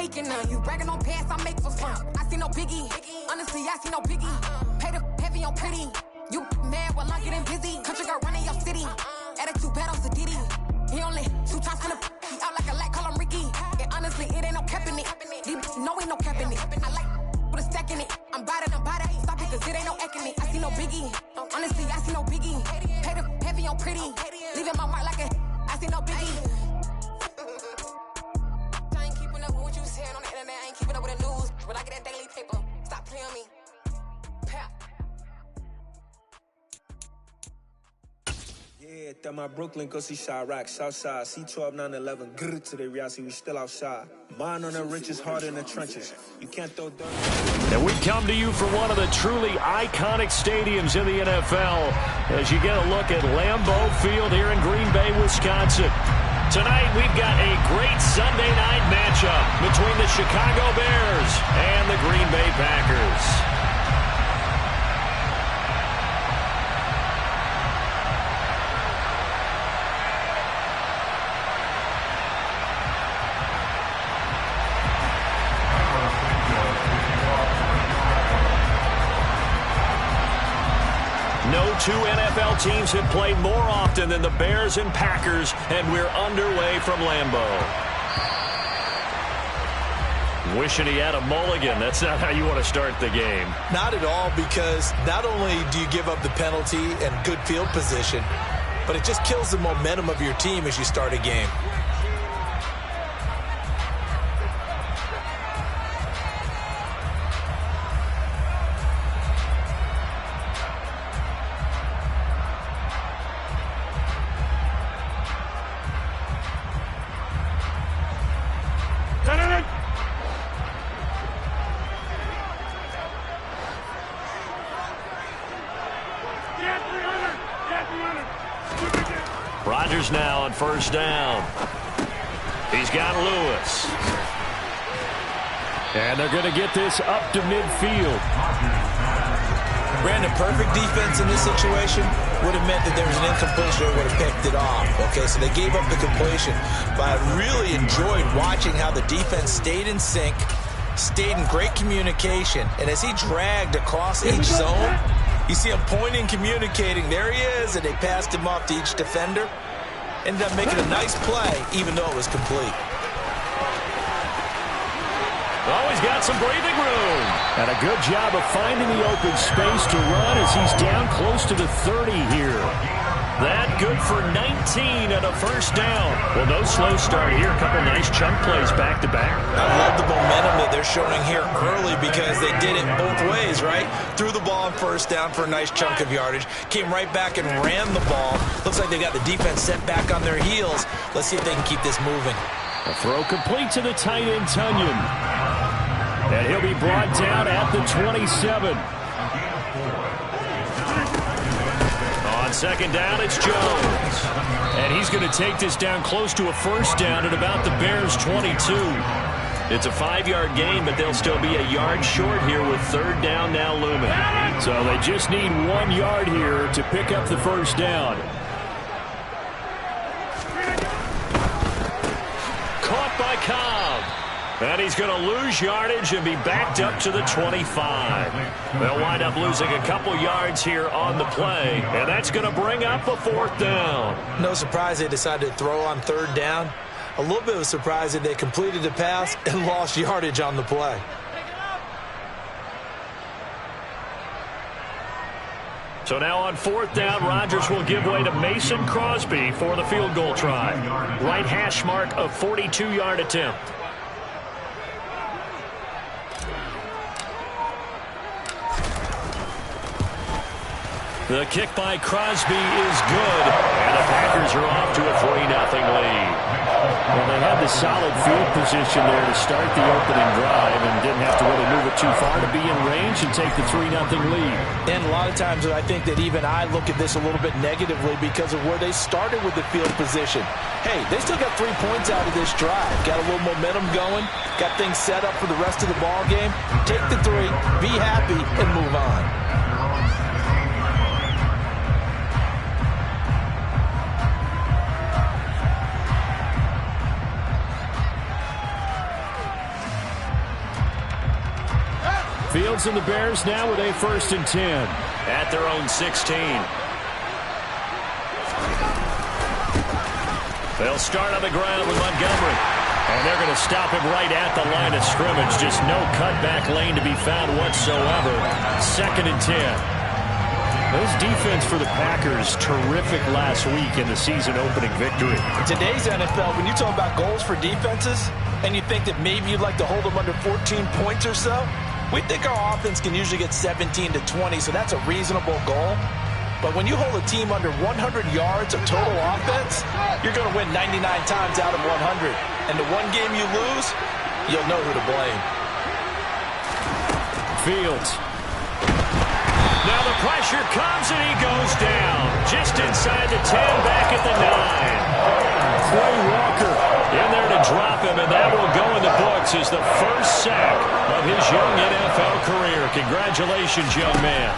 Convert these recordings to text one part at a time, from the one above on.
taking none. You bragging on pants, I make for fun. I see no biggie. Honestly, I see no biggie. Pay the heavy on pretty. You mad while I'm getting busy. Country girl running your city. Attitude bad on Diddy. He only 2 times finna he out like a light, call him Ricky. And honestly, it ain't no cap in it. No, ain't no cap in it. I like with a stack in it. I'm bad. Stop it, cause it ain't no acting it. I see no biggie. Honestly, I see no biggie. Pay the heavy on pretty. Leaving my mark like a I see no biggie. I ain't keeping up with what you saying on the internet. I ain't keeping up with the news. When I get that daily paper, stop playing me. Pap. Yeah, that my Brooklyn, go see Chirac, Southside, C12, 911, grrr to the reality, we still outside. Mine on the richest, heart in the trenches. You can't throw dirt. And we come to you from one of the truly iconic stadiums in the NFL as you get a look at Lambeau Field here in Green Bay, Wisconsin. Tonight, we've got a great Sunday night matchup between the Chicago Bears and the Green Bay Packers. No two NFL teams have played more often than the Bears and Packers, and we're underway from Lambeau. Wishing he had a mulligan. That's not how you want to start the game. Not at all, because not only do you give up the penalty and good field position, but it just kills the momentum of your team as you start a game. Rodgers now on first down. He's got Lewis. And they're going to get this up to midfield. Brandon, perfect defense in this situation would have meant that there was an incompletion or would have picked it off. Okay, so they gave up the completion. But I really enjoyed watching how the defense stayed in sync, stayed in great communication, and as he dragged across each zone, you see him pointing, communicating. There he is, and they passed him off to each defender. Ended up making a nice play, even though it was complete. Oh, he's got some breathing room. And a good job of finding the open space to run as he's down close to the 30 here. That good for 19 and a first down. Well, no slow start here. A couple nice chunk plays back-to-back. I love the momentum that they're showing here early because they did it both ways, right? Threw the ball on first down for a nice chunk of yardage. Came right back and ran the ball. Looks like they got the defense set back on their heels. Let's see if they can keep this moving. A throw complete to the tight end, Tunyon. And he'll be brought down at the 27. On second down, it's Jones. And he's going to take this down close to a first down at about the Bears' 22. It's a 5-yard gain, but they'll still be a yard short here with third down now looming. So they just need 1 yard here to pick up the first down. Caught by Cobb. And he's going to lose yardage and be backed up to the 25. They'll wind up losing a couple yards here on the play, and that's going to bring up a fourth down. No surprise they decided to throw on third down. A little bit of a surprise that they completed the pass and lost yardage on the play. So now on fourth down, Rodgers will give way to Mason Crosby for the field goal try. Right hash mark of 42-yard attempt. The kick by Crosby is good, and the Packers are off to a 3-0 lead. Well, they had the solid field position there to start the opening drive and didn't have to really move it too far to be in range and take the 3-0 lead. And a lot of times I think that even I look at this a little bit negatively because of where they started with the field position. Hey, they still got 3 points out of this drive. Got a little momentum going, got things set up for the rest of the ball game. Take the 3, be happy, and move on. Fields and the Bears now with a 1st and 10 at their own 16. They'll start on the ground with Montgomery. And they're going to stop him right at the line of scrimmage. Just no cutback lane to be found whatsoever. 2nd and 10. This defense for the Packers, terrific last week in the season-opening victory. In today's NFL, when you talk about goals for defenses, and you think that maybe you'd like to hold them under 14 points or so, we think our offense can usually get 17 to 20, so that's a reasonable goal. But when you hold a team under 100 yards of total offense, you're going to win 99 times out of 100. And the one game you lose, you'll know who to blame. Fields. Now the pressure comes and he goes down. Just inside the 10, back at the 9. Quay Walker in there to drop him, and that will go in the books as the first sack of his young NFL career. Congratulations, young man.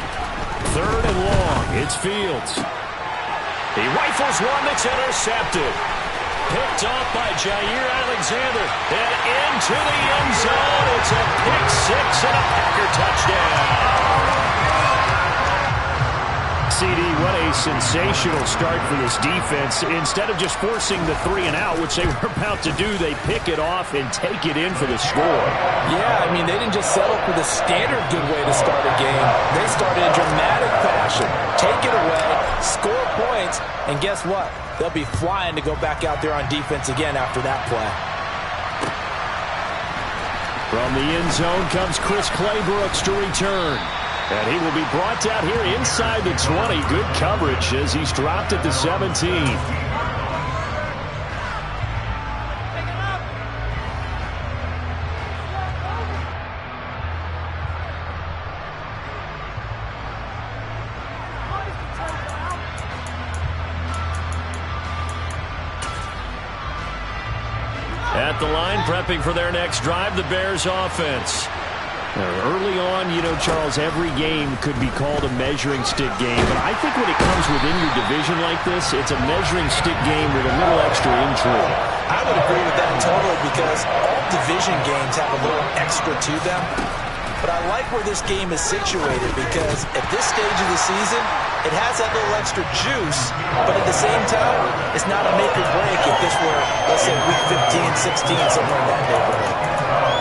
3rd and long. It's Fields. He rifles one that's intercepted. Picked off by Jair Alexander. And into the end zone. It's a pick 6 and a Packer touchdown. CD, what a sensational start for this defense. Instead of just forcing the 3 and out, which they were about to do, they pick it off and take it in for the score. Yeah, I mean, they didn't just settle for the standard good way to start a game. They started in dramatic fashion. Take it away, score points, and guess what? They'll be flying to go back out there on defense again after that play. From the end zone comes Chris Claybrooks to return. And he will be brought down here inside the 20. Good coverage as he's dropped at the 17. At the line, prepping for their next drive, the Bears offense. Early on, you know, Charles, every game could be called a measuring stick game. But I think when it comes within your division like this, it's a measuring stick game with a little extra intrigue. I would agree with that totally because all division games have a little extra to them. But I like where this game is situated because at this stage of the season, it has that little extra juice. But at the same time, it's not a make or break if this were, let's say, week 15, 16, somewhere in that neighborhood.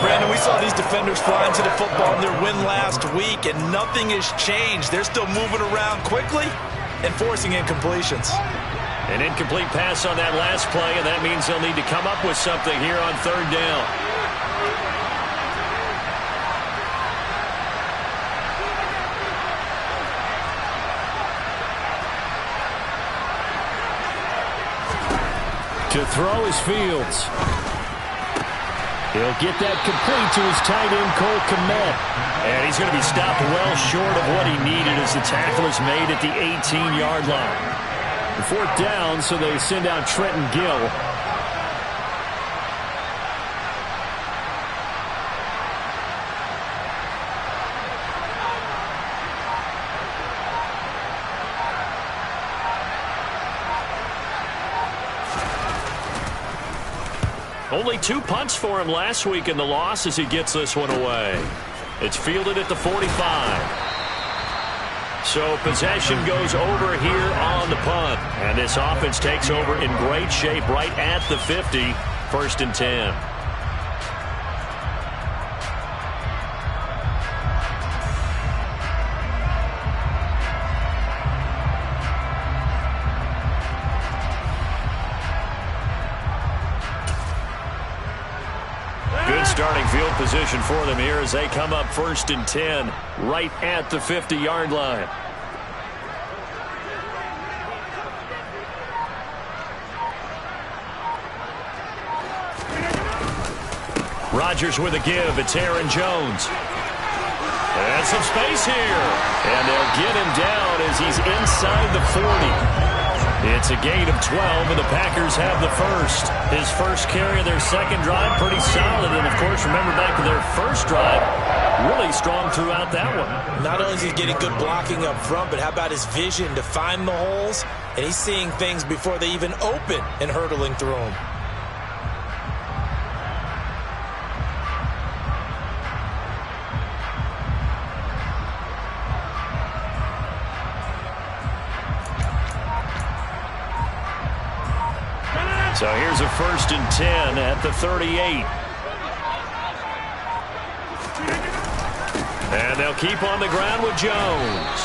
Brandon, we saw these defenders flying to the football in their win last week, and nothing has changed. They're still moving around quickly and forcing incompletions. An incomplete pass on that last play, and that means they'll need to come up with something here on 3rd down. To throw is Fields. He'll get that complete to his tight end, Cole Kmet. And he's going to be stopped well short of what he needed as the tackle is made at the 18-yard line. 4th down, so they send out Trenton Gill. Only 2 punts for him last week in the loss as he gets this one away. It's fielded at the 45. So possession goes over here on the punt. And this offense takes over in great shape right at the 50. 1st and 10. Starting field position for them here as they come up 1st and 10 right at the 50-yard line. Rodgers with a give. It's Aaron Jones. And some space here. And they'll get him down as he's inside the 40. It's a gain of 12, and the Packers have the first. His first carry of their second drive, pretty solid. And, of course, remember back to their first drive, really strong throughout that one. Not only is he getting good blocking up front, but how about his vision to find the holes? And he's seeing things before they even open and hurdling through them. So here's a 1st and 10 at the 38. And they'll keep on the ground with Jones.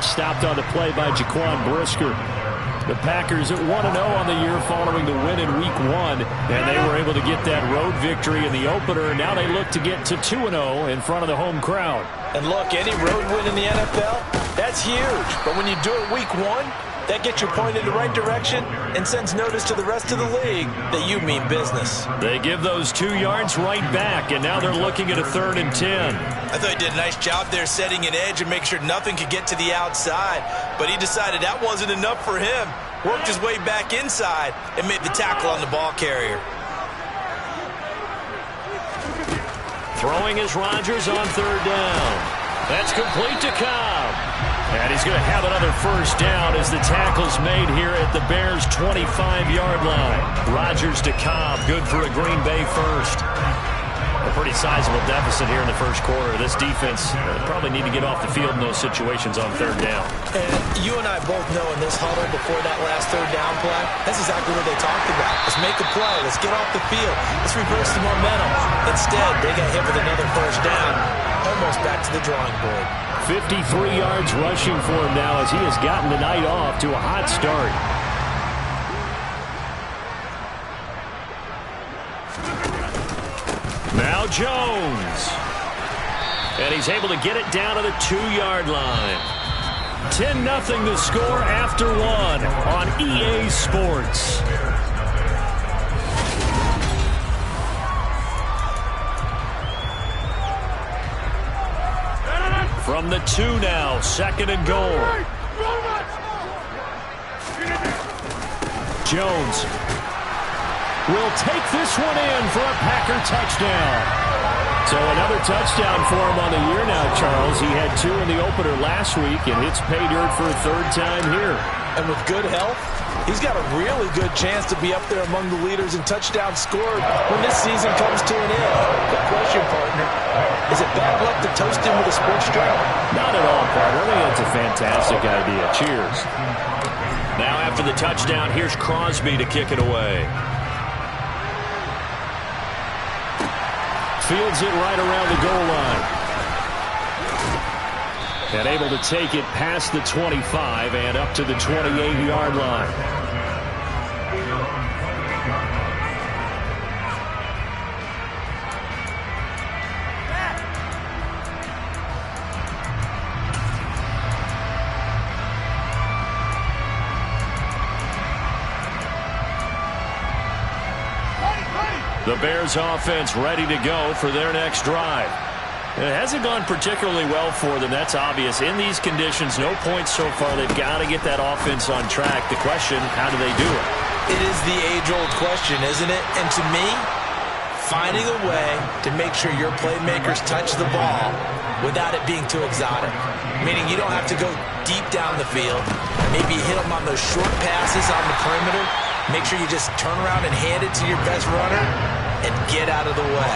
Stopped on the play by Jaquan Brisker. The Packers at 1-0 on the year following the win in Week 1. And they were able to get that road victory in the opener. And now they look to get to 2-0 in front of the home crowd. And look, any road win in the NFL, that's huge. But when you do it Week 1, that gets you pointed in the right direction and sends notice to the rest of the league that you mean business. They give those 2 yards right back, and now they're looking at a 3rd and 10. I thought he did a nice job there setting an edge and making sure nothing could get to the outside. But he decided that wasn't enough for him. Worked his way back inside and made the tackle on the ball carrier. Throwing is Rodgers on 3rd down. That's complete to Cobb. And he's going to have another 1st down as the tackle's made here at the Bears' 25-yard line. Rodgers to Cobb, good for a Green Bay 1st. A pretty sizable deficit here in the 1st quarter. This defense probably need to get off the field in those situations on 3rd down. And you and I both know in this huddle before that last 3rd down play, that's exactly what they talked about. Let's make a play. Let's get off the field. Let's reverse the momentum. Instead, they got hit with another 1st down, almost back to the drawing board. 53 yards rushing for him now as he has gotten the night off to a hot start. Now Jones. And he's able to get it down to the 2-yard line. 10-0 the score after 1 on EA Sports. From the 2 now, 2nd and goal. Jones will take this one in for a Packer touchdown. So another touchdown for him on the year now, Charles. He had 2 in the opener last week and hits pay dirt for a 3rd time here. And with good health, he's got a really good chance to be up there among the leaders in touchdowns scored when this season comes to an end. Good question, partner. Is it bad luck to toast him with a sports drink? Not at all, partner. I think that's a fantastic idea. Cheers. Now after the touchdown, here's Crosby to kick it away. Fields it right around the goal line. And able to take it past the 25 and up to the 28-yard line. The Bears offense ready to go for their next drive. It hasn't gone particularly well for them. That's obvious. In these conditions, no points so far. They've got to get that offense on track. The question, how do they do it? It is the age-old question, isn't it? And to me, finding a way to make sure your playmakers touch the ball without it being too exotic. Meaning you don't have to go deep down the field. Maybe hit them on those short passes on the perimeter. Make sure you just turn around and hand it to your best runner and get out of the way.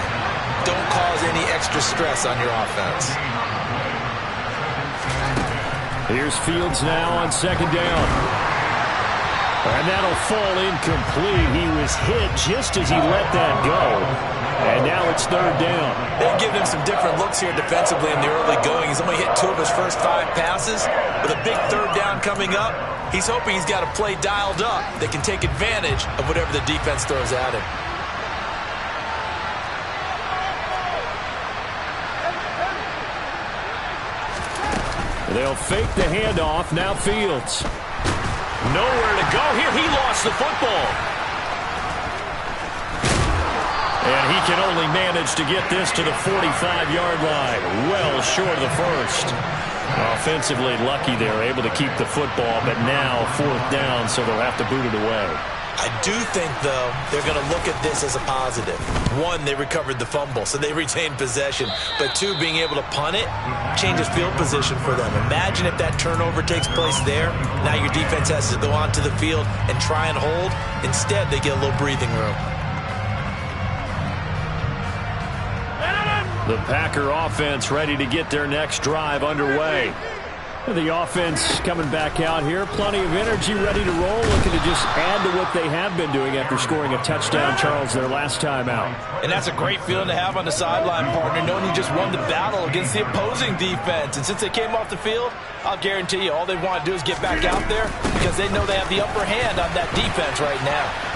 Don't cause any extra stress on your offense. Here's Fields now on 2nd down. And that'll fall incomplete. He was hit just as he let that go. And now it's 3rd down. They've given him some different looks here defensively in the early going. He's only hit 2 of his first 5 passes. With a big 3rd down coming up, he's hoping he's got a play dialed up that can take advantage of whatever the defense throws at him. They'll fake the handoff. Now Fields. Nowhere to go here. He lost the football. And he can only manage to get this to the 45-yard line. Well short of the 1st. Offensively lucky they're able to keep the football, but now 4th down, so they'll have to boot it away. I do think, though, they're going to look at this as a positive. 1, they recovered the fumble, so they retained possession. But 2, being able to punt it changes field position for them. Imagine if that turnover takes place there. Now your defense has to go onto the field and try and hold. Instead, they get a little breathing room. The Packer offense ready to get their next drive underway. The offense coming back out here. Plenty of energy, ready to roll, looking to just add to what they have been doing after scoring a touchdown, Charles, their last time out. And that's a great feeling to have on the sideline, partner, knowing you just won the battle against the opposing defense. And since they came off the field, I'll guarantee you all they want to do is get back out there because they know they have the upper hand on that defense right now.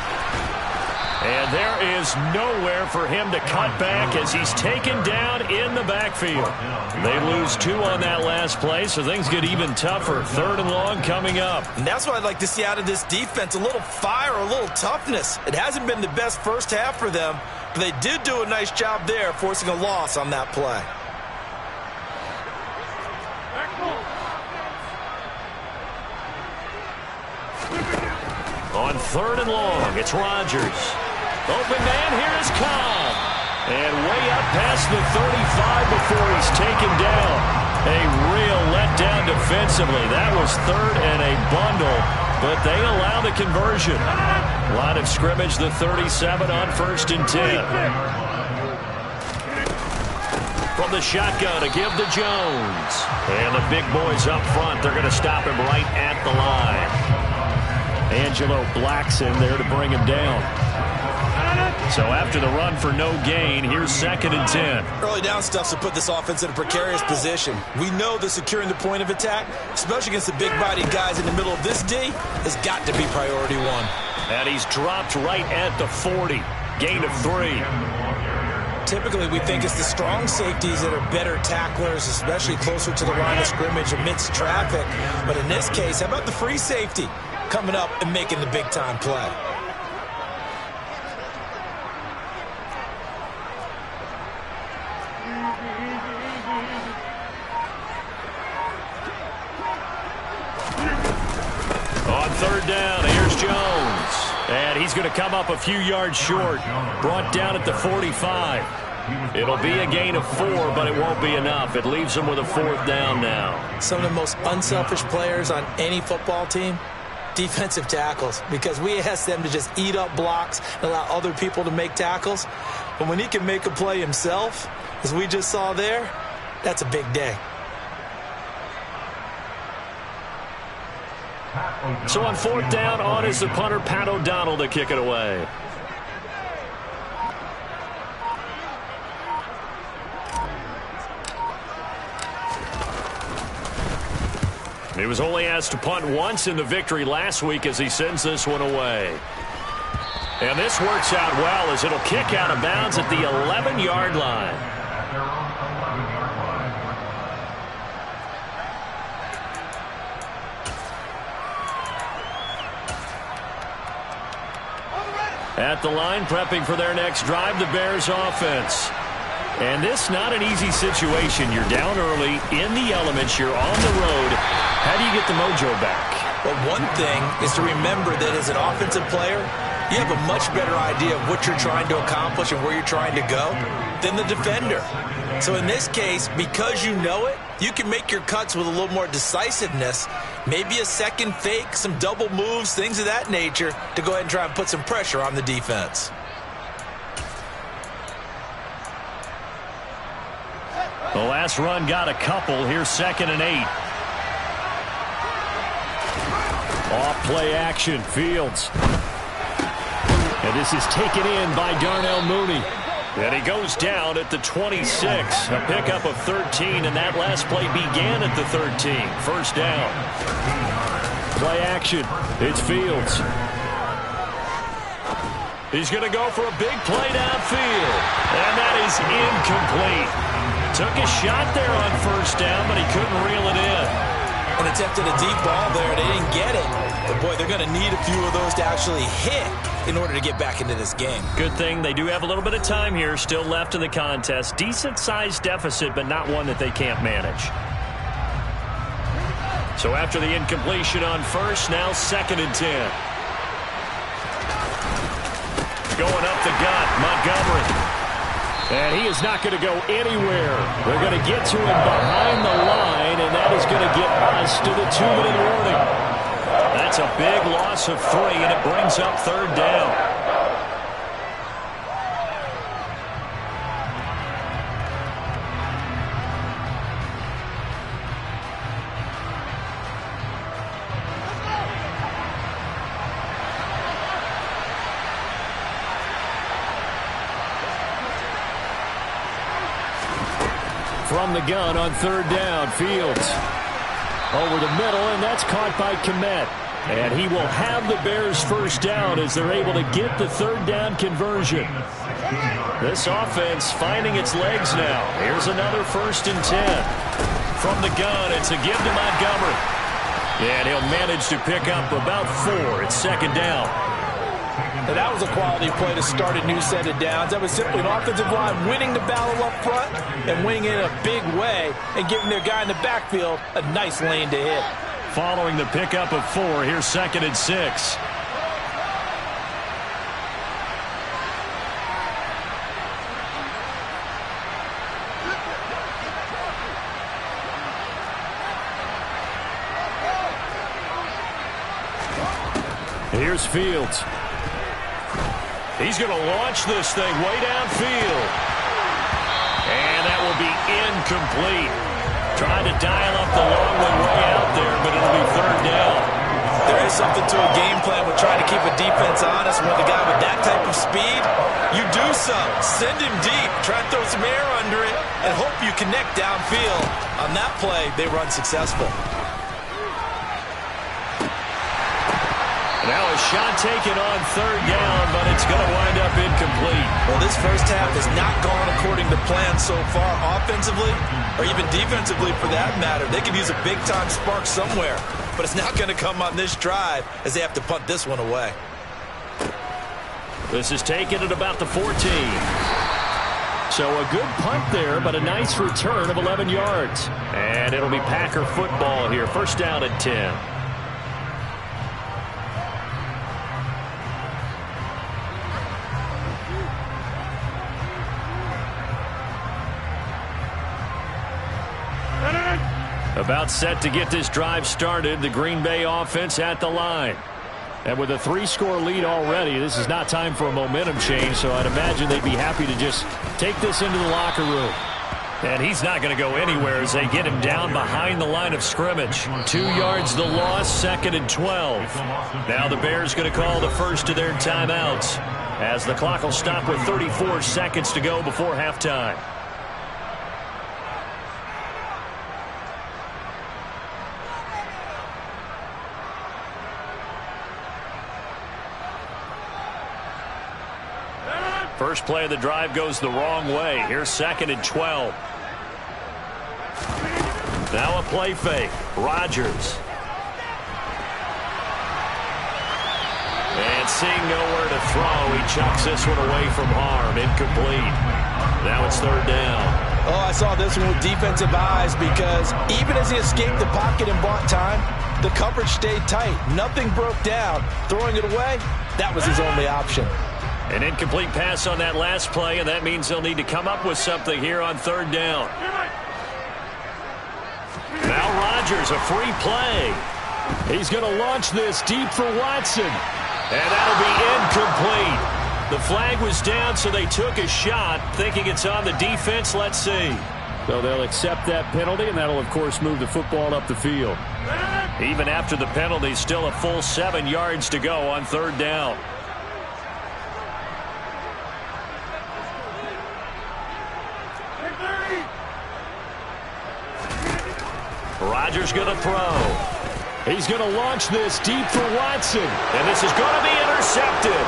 And there is nowhere for him to cut back as he's taken down in the backfield. They lose 2 on that last play, so things get even tougher. 3rd and long coming up. And that's what I'd like to see out of this defense, a little fire, a little toughness. It hasn't been the best first half for them, but they did do a nice job there, forcing a loss on that play. On 3rd and long, it's Rodgers. Open man, here is Cobb. And way up past the 35 before he's taken down. A real letdown defensively. That was 3rd and a bundle, but they allow the conversion. Line of scrimmage, the 37 on 1st and 10. From the shotgun, a give to Jones. And the big boys up front, they're going to stop him right at the line. Angelo Blackson there to bring him down. So after the run for no gain, here's 2nd and 10. Early down stuff to put this offense in a precarious position. We know that securing the point of attack, especially against the big-bodied guys in the middle of this D, has got to be priority 1. And he's dropped right at the 40. Gain of 3. Typically, we think it's the strong safeties that are better tacklers, especially closer to the line of scrimmage amidst traffic. But in this case, how about the free safety coming up and making the big-time play? On 3rd down, here's Jones. And he's going to come up a few yards short. Brought down at the 45. It'll be a gain of 4, but it won't be enough. It leaves them with a 4th down now. Some of the most unselfish players on any football team, defensive tackles, because we ask them to just eat up blocks and allow other people to make tackles. But when he can make a play himself, as we just saw there, that's a big day. So on 4th down, on is the punter, Pat O'Donnell, to kick it away. He was only asked to punt once in the victory last week as he sends this one away. And this works out well as it'll kick out of bounds at the 11-yard line. At the line, prepping for their next drive, the Bears offense. And this not an easy situation. You're down early, in the elements, you're on the road. How do you get the mojo back? Well, one thing is to remember that as an offensive player, you have a much better idea of what you're trying to accomplish and where you're trying to go than the defender. So in this case, because you know it, you can make your cuts with a little more decisiveness, maybe a second fake, some double moves, things of that nature, to go ahead and try and put some pressure on the defense. The last run got a couple. Here's 2nd and 8. Off play action, Fields. And this is taken in by Darnell Mooney. And he goes down at the 26. A pickup of 13, and that last play began at the 13. 1st down. Play action. It's Fields. He's going to go for a big play downfield. And that is incomplete. Took a shot there on 1st down, but he couldn't reel it in. And attempted a deep ball there. They didn't get it. But, boy, they're going to need a few of those to actually hit in order to get back into this game. Good thing they do have a little bit of time here still left in the contest. Decent-sized deficit, but not one that they can't manage. So after the incompletion on 1st, now 2nd and 10. Going up the gut, Montgomery. And he is not going to go anywhere. They're going to get to him behind the line, and that is going to get us to the 2-minute warning. That's a big loss of 3, and it brings up 3rd down. from the gun on third down. Fields over the middle, and that's caught by Kmet. And he will have the Bears first down as they're able to get the third down conversion. This offense finding its legs now. Here's another 1st and 10. From the gun, it's a give to Montgomery. And he'll manage to pick up about 4. It's 2nd down. And that was a quality play to start a new set of downs. That was simply an offensive line winning the battle up front and winning it in a big way and giving their guy in the backfield a nice lane to hit. Following the pickup of 4, here's 2nd and 6. Here's Fields. He's going to launch this thing way downfield. And that will be incomplete. Trying to dial up the long one way out there, but it'll be 3rd down. There is something to a game plan with trying to keep a defense honest when the guy with that type of speed, you do so. Send him deep. Try to throw some air under it and hope you connect downfield. On that play, they run successful. Now a shot taken on 3rd down, but it's going to wind up incomplete. Well, this first half has not gone according to plan so far offensively or even defensively for that matter. They could use a big-time spark somewhere, but it's not going to come on this drive as they have to punt this one away. This is taken at about the 14. So a good punt there, but a nice return of 11 yards. And it'll be Packer football here. 1st down and 10. About set to get this drive started. The Green Bay offense at the line. And with a 3-score lead already, this is not time for a momentum change, so I'd imagine they'd be happy to just take this into the locker room. And he's not going to go anywhere as they get him down behind the line of scrimmage. 2 yards the loss, 2nd and 12. Now the Bears going to call the first of their timeouts as the clock will stop with 34 seconds to go before halftime. First play of the drive goes the wrong way. Here's 2nd and 12. Now a play fake. Rodgers. And seeing nowhere to throw, he chucks this one away from harm. Incomplete. Now it's 3rd down. Oh, I saw this one with defensive eyes because even as he escaped the pocket and bought time, the coverage stayed tight. Nothing broke down. Throwing it away, that was his only option. An incomplete pass on that last play, and that means they'll need to come up with something here on 3rd down. Now Rodgers, a free play. He's going to launch this deep for Watson. And that'll be incomplete. The flag was down, so they took a shot, thinking it's on the defense. Let's see. So they'll accept that penalty, and that'll, of course, move the football up the field. Even after the penalty, still a full 7 yards to go on 3rd down. Rodgers going to throw. He's going to launch this deep for Watson. And this is going to be intercepted.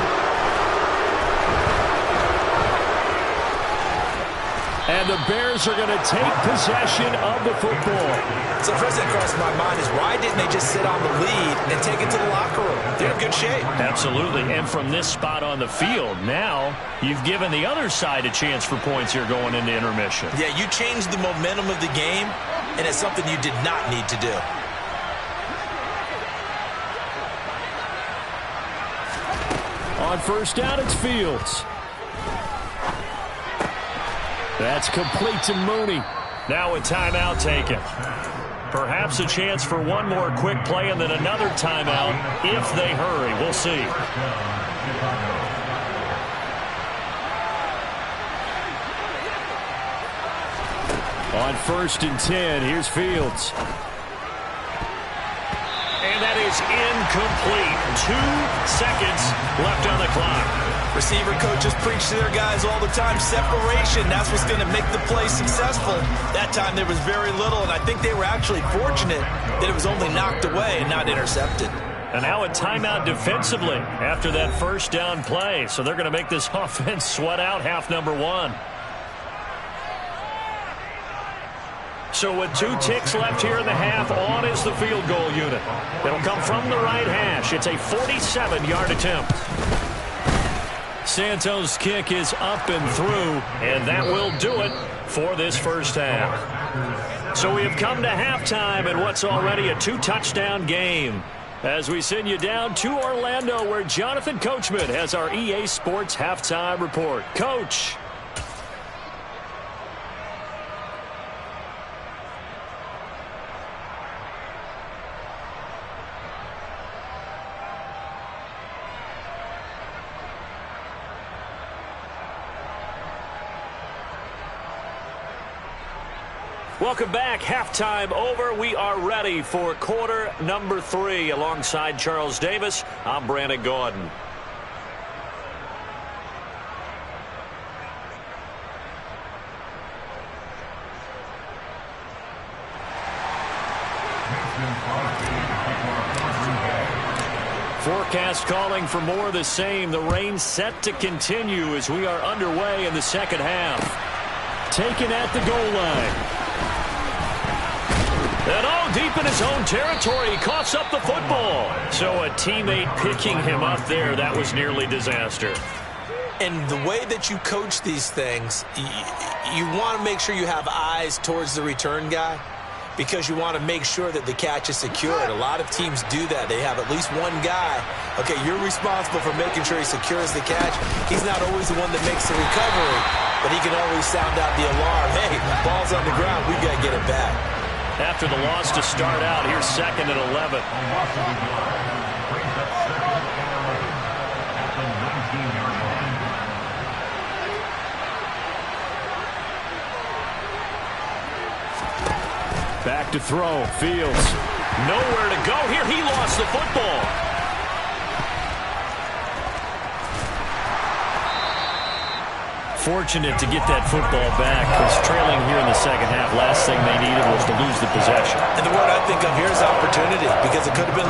And the Bears are going to take possession of the football. So the first thing that crossed my mind is why didn't they just sit on the lead and take it to the locker room? They're in good shape. Absolutely. And from this spot on the field, now you've given the other side a chance for points here going into intermission. Yeah, you changed the momentum of the game, and it's something you did not need to do. On 1st down, it's Fields. That's complete to Mooney. Now a timeout taken. Perhaps a chance for one more quick play and then another timeout if they hurry. We'll see. On 1st and 10, here's Fields. And that is incomplete. 2 seconds left on the clock. Receiver coaches preach to their guys all the time, separation. That's what's going to make the play successful. That time there was very little, and I think they were actually fortunate that it was only knocked away and not intercepted. And now a timeout defensively after that first down play. So they're going to make this offense sweat out half number one. So with 2 ticks left here in the half, on is the field goal unit. It'll come from the right hash. It's a 47-yard attempt. Santos' kick is up and through, and that will do it for this first half. So we have come to halftime in what's already a 2-touchdown game. As we send you down to Orlando, where Jonathan Coachman has our EA Sports halftime report. Coach. Welcome back. Halftime over. We are ready for quarter number 3. Alongside Charles Davis, I'm Brandon Gordon. Forecast calling for more of the same. The rain set to continue as we are underway in the second half. Taken at the goal line. And deep in his own territory, he coughs up the football. So a teammate picking him up there, that was nearly disaster. And the way that you coach these things, you want to make sure you have eyes towards the return guy because you want to make sure that the catch is secured. A lot of teams do that. They have at least one guy. Okay, you're responsible for making sure he secures the catch. He's not always the one that makes the recovery, but he can always sound out the alarm. Hey, ball's on the ground. We've got to get it back. After the loss to start out, here's 2nd and 11. Back to throw. Fields. Nowhere to go here. He lost the football. Fortunate to get that football back because trailing here in the second half, last thing they needed was to lose the possession. And the word I think of here is opportunity because it could have been